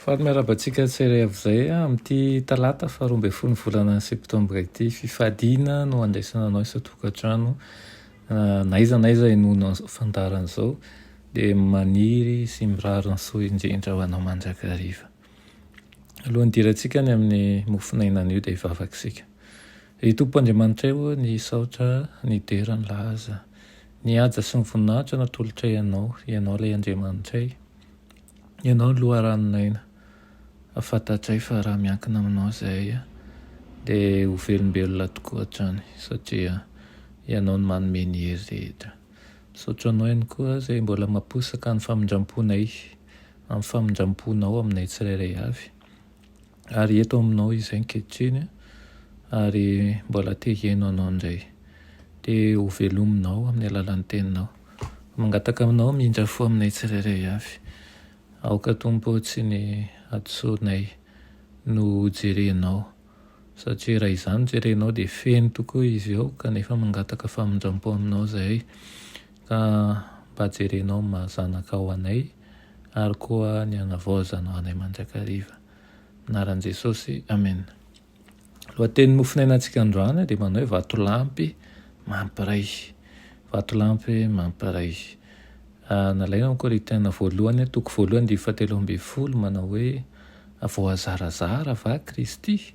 Fa miarabantsika tsirairay avizay amin'ity talata fa 12 volana septambra ity fifaliana no andraisana anao isa-tokantrano naiza inono fandaran'izao dia maniry sy mirary ny soa indrindra ho anao manjakariva. Alohan'ny dirantsika ny amin'ny mofinainana io dia hivavakisika. I Tompo Andriamanitra io ny saotra ny dera ny lahaza, ny aja sy ny voninahitra natolotra ianao ilay Andriamanitray, ianao ny loharaninaina. Afantatray fa raha miankina aminao izay dia ho velombelona tokoa hatrany satria ianao ny manome ny hery rehetra. Misaotra anao ihany koa izay mbola mamposaka ny famindramponay amin'ny famindramponao aminay tsirairay avy. Ary eto aminao izay ankehitriny ary mbola te hihaino anao indray. Dia ho velominao amin'ny alalan'ny teninao. Mangataka aminao mindra fo aminay tsirairay avy. Aoka Tompo tsy ny atosoanay no jerenao satria raha izany jerenao dia feno tokoa izy ao kanefa mangataka famindram-po aminao zahay ka mba jerenao mahazanaka ao anay ary koa ny hanavaozana anay manjakariva. Anaran'i Jesosy, amen. Lohatenin'ny mofinainantsika androany dia manao hoe vatolampy mampiray. Vatolampy mampiray. Nalaina amin'ny Korintiana voalohany toko voalohany 17 manao hoe voazarazara va Kristy.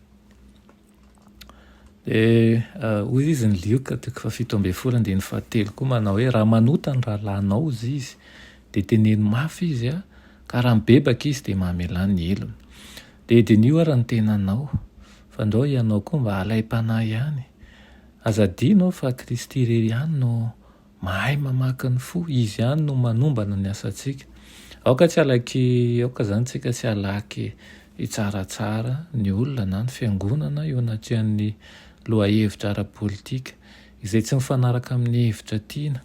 Dia hoy izy ny lioka toko 17 koa manao hoe raha manota ny rahalanao izy dia teneno mafy izy ka raha mibebaka izy dia mamelany ny elony. Dia dinio ary ny tenanao fa ndao ianao koa mba halaim-panahy ihany. Azadinao fa Kristy irery ihany no mahay mamaky ny fo, izy ihany no manombana ny asantsika. Aoka zany tsika tsy halaky hitsaratsara ny olona na ny fiangonana eo anatrihan'ny lohahevitra ara-politika izay tsy mifanaraka amin'ny hevitra tiana.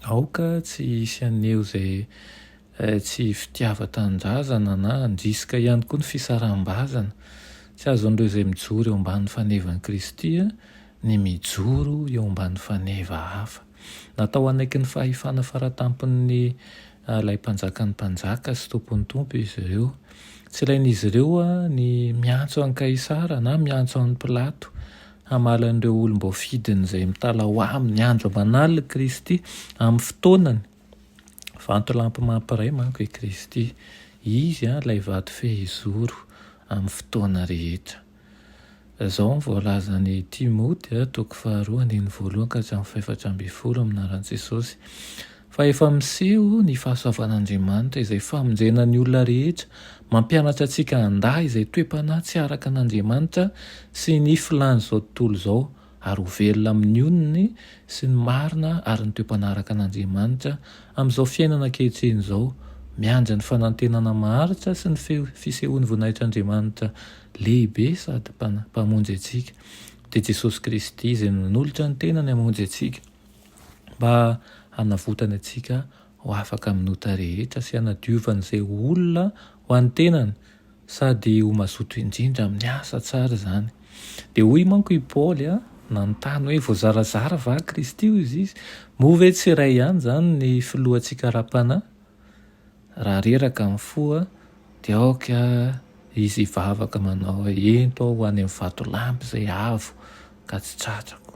Aoka tsy hisy aneo izay tsy fitiava-tanindrazana na handrisika ihany koa ny fisaraham-bazana. Tsy azon'ireo izay mijoro eo ambanin'ny fanevan'i Kristy ny mijoro eo ambanin'ny faneva hafa. Natao anaiky ny fahefana faratampon'ny ilay mpanjakan'ny mpanjaka sy tompon'ny tompo izy ireo. Tsy ilain'izy ireo ny miantso an'i Kaisara na miantso an'i Pilato hamala an'ireo olom-boafidiny izay mitalao aminy andro manalina Kristy amin'ny fotoanany. Vatolampy mampiray manko i Kristy. Izy ilay vato fehizoro amin'ny fotoana rehetra. Izao ny voalazan'ny Timoty toko 2:1-4 aminaran'i Jesosy. Fa efa miseho ny fahasoavan'Andriamanitra izay famonjena ny olona rehetra, mampianatra antsika handahy izay toe-panahy tsy araka an'Andriamanitra sy ny filàny izao tontolo izao ary ho velona amin'ny onony sy ny marina ary ny toe-panahy araka an'Andriamanitra amin'izao fiainana ankehitriny izao, mianja ny fanantenana maharitra sy ny fisehoan'ny voninahitran'Andriamanitra lehibe sady mpamonjy antsika. Dia Jesosy Kristy izay nanolotra ny tenany hamonjy antsika mba hanavotany antsika ho afaka minota rehetra sy hanadiovana izay olona ho an'ny tenany sady ho mazoto indrindra amin'ny asa tsara izany. Dia hoy manko i Paoly nanontany hoe voazarazara va Kristy izy move tsy iray ihany izany ny filohantsika ra-panahy. Raha reraka amin'ny fo dia aoka izy hivavaka manao ento aho ho any amin'ny vatolampy izay avo ka tsy tratrako.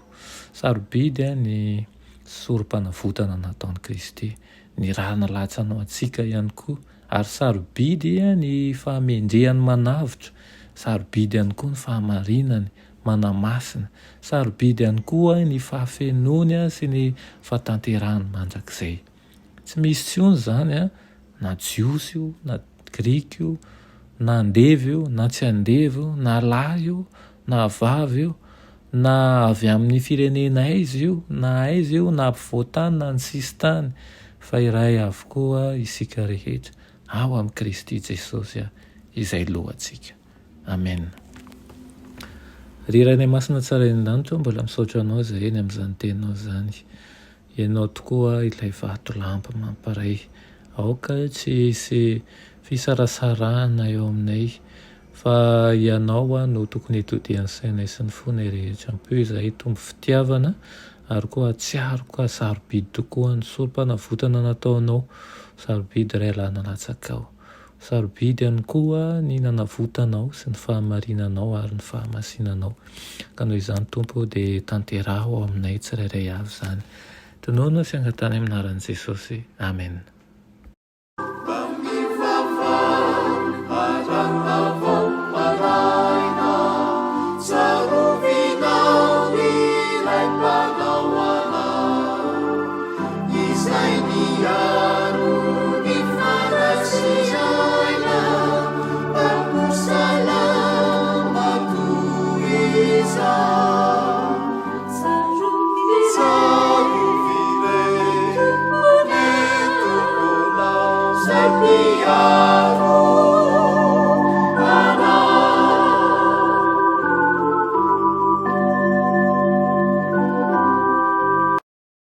Sarobidy ny sorom-panavotana nataon'i Kristy, ny raha nalatsanao antsika ihany koa ary sarobidy ny fahamendrehany manavitra, sarobidy ihany koa ny fahamarinany manamasina, sarobidy ihany koa ny fahafenony sy ny fahatanterahany mandrakizay. Tsy misy tsony izany na jiosy io, na grika io, na andevy io, na tsy andevy io, na lahy io, na vavy io, na avy amin'ny firenena aiza io, na aiza io, na ampovoan-tany na ny sisintany, fa iray avokoa isika rehetra ao amin'ny Kristy Jesosy izay lohantsika. Amen. Riranay masina tsara indranitra mbola misaotra anao izay eny amin'izany teninao izany. Ianao tokoa ilay vatolampy mampiray. Aoka tsy hisy fisarasarahana eo aminay fa ianao a no tokony hitodian'ny saina sy ny fony rehetra ampio izay tombo fitiavana ary koa tsiaro ka sarobidy tokoa ny sorom-panavotana nataonao, sarobidy ray lanalatsakao, sarobidy ihany koa ny nanavotanao sy ny fahamarinanao ary ny fahamasinanao ka noho izany tompo dia tanteraho aminay tsirairay avy izany. Tonoana fiangatany aminaran'i Jesosy. Amen.